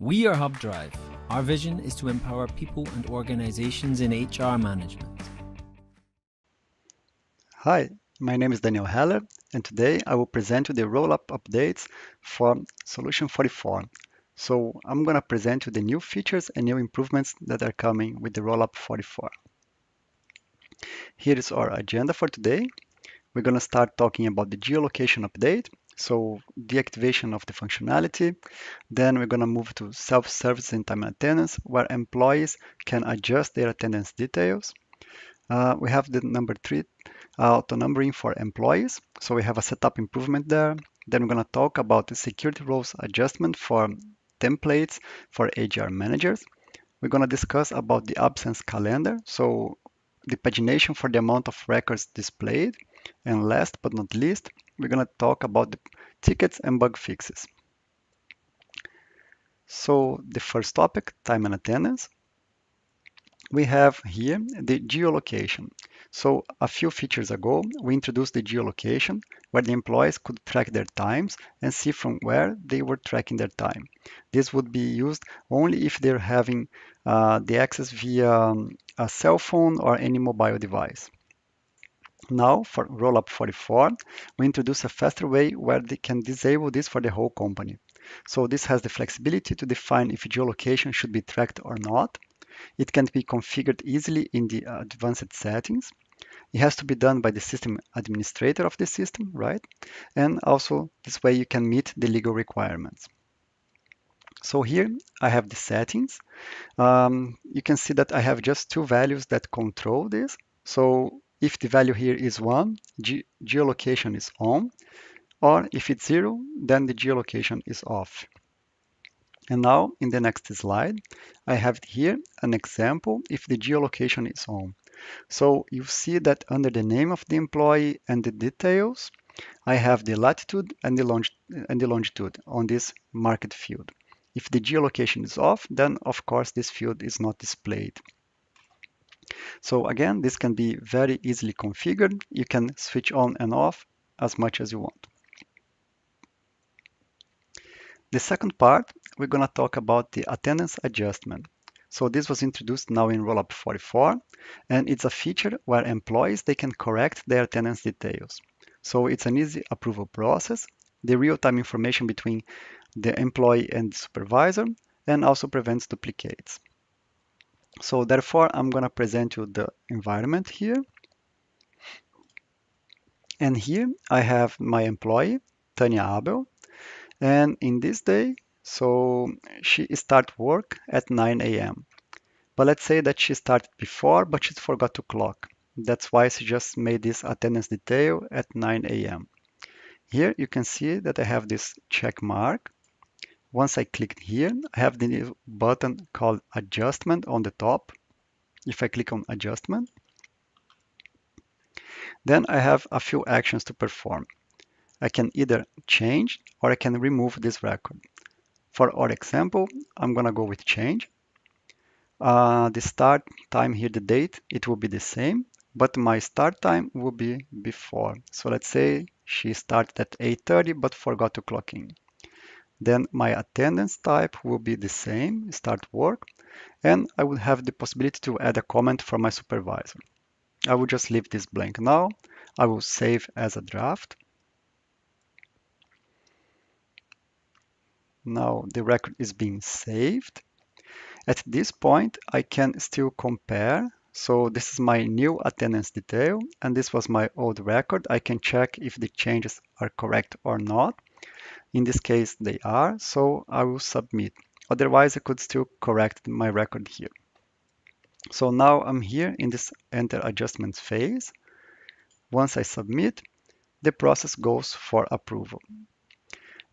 We are Hubdrive. Our vision is to empower people and organizations in HR management. Hi, my name is Daniel Heller, and today I will present you the Rollup updates for Solution 44. So I'm going to present you the new features and new improvements that are coming with the Rollup 44. Here is our agenda for today. We're going to start talking about the geolocation update, so deactivation of the functionality. Then we're going to move to self-service and time and attendance, where employees can adjust their attendance details. We have the number 3, auto-numbering for employees. So we have a setup improvement there. Then we're going to talk about the security roles adjustment for templates for HR managers. We're going to discuss about the absence calendar. So the pagination for the amount of records displayed. And last but not least, we're going to talk about the tickets and bug fixes. So the first topic, time and attendance. We have here the geolocation. So a few features ago, we introduced the geolocation where the employees could track their times and see from where they were tracking their time. This would be used only if they're having the access via a cell phone or any mobile device. Now, for Rollup 44, we introduce a faster way where they can disable this for the whole company. So this has the flexibility to define if geolocation should be tracked or not. It can be configured easily in the advanced settings. It has to be done by the system administrator of the system, right? And also this way you can meet the legal requirements. So here I have the settings. You can see that I have just two values that control this. So if the value here is 1, geolocation is on, or if it's 0, then the geolocation is off. And now in the next slide, I have here an example if the geolocation is on. So you see that under the name of the employee and the details, I have the latitude and the longitude on this marked field. If the geolocation is off, then of course this field is not displayed. So again, this can be very easily configured. You can switch on and off as much as you want. The second part, we're going to talk about the attendance adjustment. So this was introduced now in Rollup 44, and it's a feature where employees, they can correct their attendance details. So it's an easy approval process, the real-time information between the employee and the supervisor, and also prevents duplicates. So therefore, I'm going to present you the environment here. And here I have my employee, Tanya Abel. And in this day, so she start work at 9 a.m. But let's say that she started before, but she forgot to clock. That's why she just made this attendance detail at 9 a.m. Here you can see that I have this check mark. Once I click here, I have the new button called adjustment on the top. If I click on adjustment, then I have a few actions to perform. I can either change or I can remove this record. For our example, I'm gonna go with change. The start time here, the date, it will be the same, but my start time will be before. So let's say she started at 8:30 but forgot to clock in. Then my attendance type will be the same, start work, and I would have the possibility to add a comment from my supervisor. I will just leave this blank now. I will save as a draft. Now the record is being saved. At this point, I can still compare. So this is my new attendance detail, and this was my old record. I can check if the changes are correct or not. In this case, they are, so I will submit. Otherwise, I could still correct my record here. So now I'm here in this enter adjustments phase. Once I submit, the process goes for approval.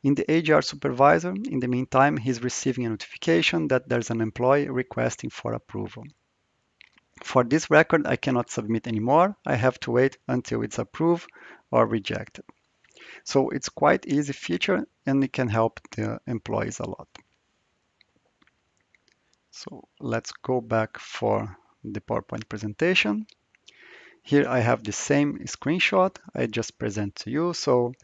In the HR supervisor, in the meantime, he's receiving a notification that there's an employee requesting for approval. For this record, I cannot submit anymore. I have to wait until it's approved or rejected. So it's quite easy feature and it can help the employees a lot. So let's go back for the PowerPoint presentation. Here I have the same screenshot I just present to you. So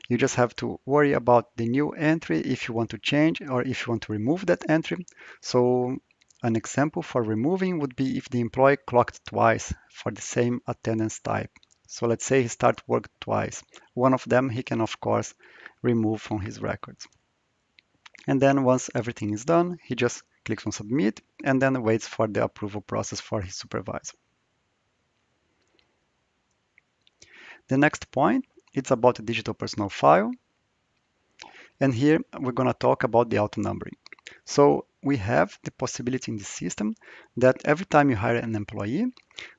you just have to worry about the new entry if you want to change or if you want to remove that entry. So an example for removing would be if the employee clocked twice for the same attendance type. So let's say he started work twice. One of them he can of course remove from his records. And then once everything is done, he just clicks on submit and then waits for the approval process for his supervisor. The next point, it's about the digital personal file. And here we're going to talk about the auto-numbering. So we have the possibility in the system that every time you hire an employee,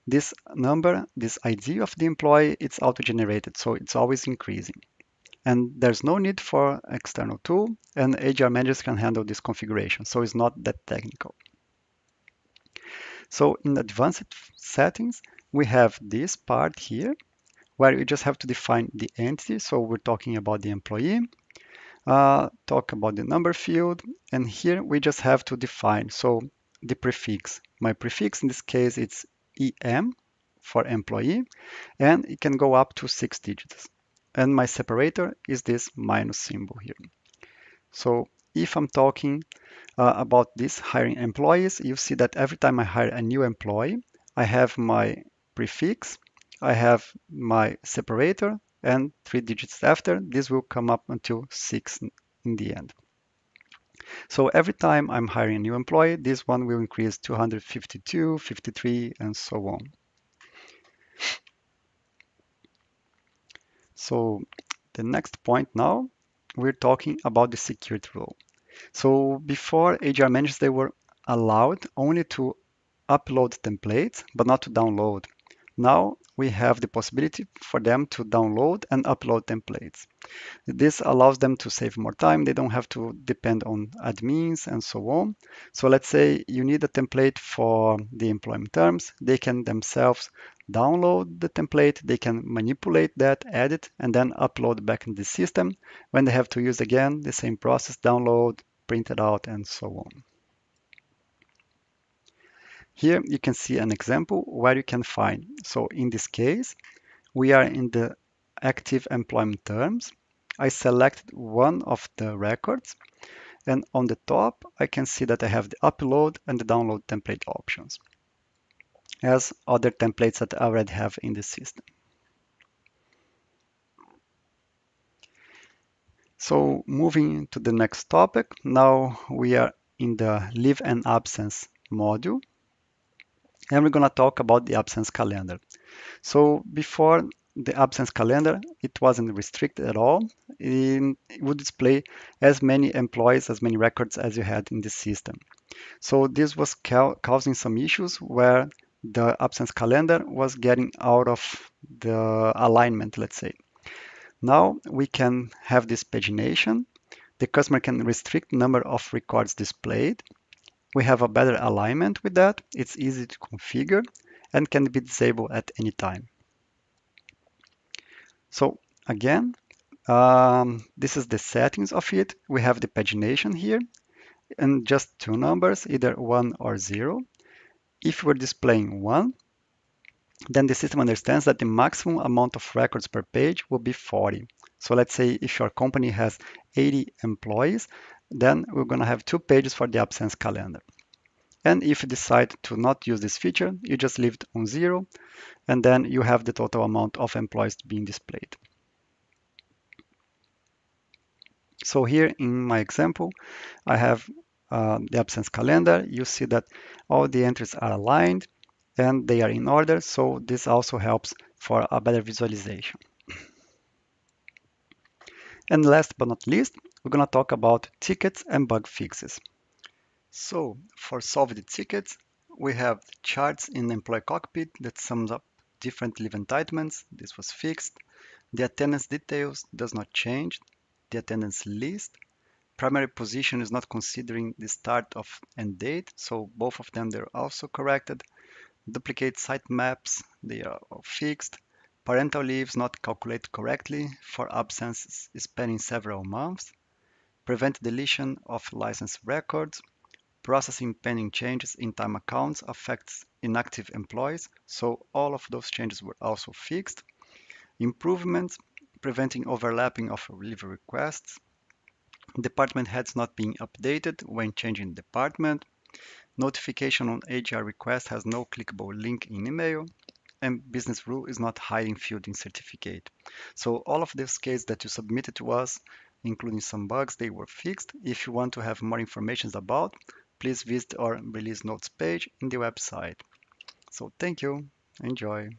this number, this ID of the employee, it's auto-generated. So it's always increasing. And there's no need for external tool, and HR managers can handle this configuration. So it's not that technical. So in advanced settings, we have this part here where you just have to define the entity. So we're talking about the employee, talk about the number field, and here we just have to define. So the prefix, my prefix in this case, it's EM for employee, and it can go up to 6 digits. And my separator is this minus symbol here. So if I'm talking about this hiring employees, you see that every time I hire a new employee, I have my prefix, I have my separator, and 3 digits after, this will come up until 6 in the end. So every time I'm hiring a new employee, this one will increase 252, 53, and so on. So the next point now, we're talking about the security role. So before HR managers, they were allowed only to upload templates, but not to download. Now we have the possibility for them to download and upload templates. This allows them to save more time. They don't have to depend on admins and so on. So let's say you need a template for the employment terms. They can themselves download the template. They can manipulate that, edit, and then upload back in the system. When they have to use again, the same process, download, print it out, and so on. Here you can see an example where you can find. So in this case, we are in the active employment terms. I select one of the records, and on the top, I can see that I have the upload and the download template options, as other templates that I already have in the system. So moving to the next topic, now we are in the leave and absence module, and we're going to talk about the absence calendar. So before the absence calendar, it wasn't restricted at all. It would display as many employees, as many records as you had in the system. So this was causing some issues where the absence calendar was getting out of the alignment, let's say. Now we can have this pagination. The customer can restrict the number of records displayed. We have a better alignment with that. It's easy to configure and can be disabled at any time. So again, this is the settings of it. We have the pagination here and just two numbers, either 1 or 0. If we're displaying 1, then the system understands that the maximum amount of records per page will be 40. So let's say if your company has 80 employees, then we're going to have 2 pages for the absence calendar. And if you decide to not use this feature, you just leave it on 0, and then you have the total amount of employees being displayed. So here in my example, I have the absence calendar. You see that all the entries are aligned and they are in order. So this also helps for a better visualization. And last but not least, we're going to talk about tickets and bug fixes. So for solve the tickets, we have charts in Employee Cockpit that sums up different leave entitlements. This was fixed. The attendance details does not change. The attendance list. Primary position is not considering the start of end date, so both of them they're also corrected. Duplicate site maps, they are all fixed. Parental leaves not calculated correctly for absences spanning several months. Prevent deletion of license records. Processing pending changes in time accounts affects inactive employees, so all of those changes were also fixed. Improvements, preventing overlapping of leave requests. Department heads not being updated when changing department. Notification on HR request has no clickable link in email. And business rule is not hiding field in certificate. So all of these cases that you submitted to us, including some bugs, they were fixed. If you want to have more information about, please visit our release notes page in the website. So thank you. Enjoy.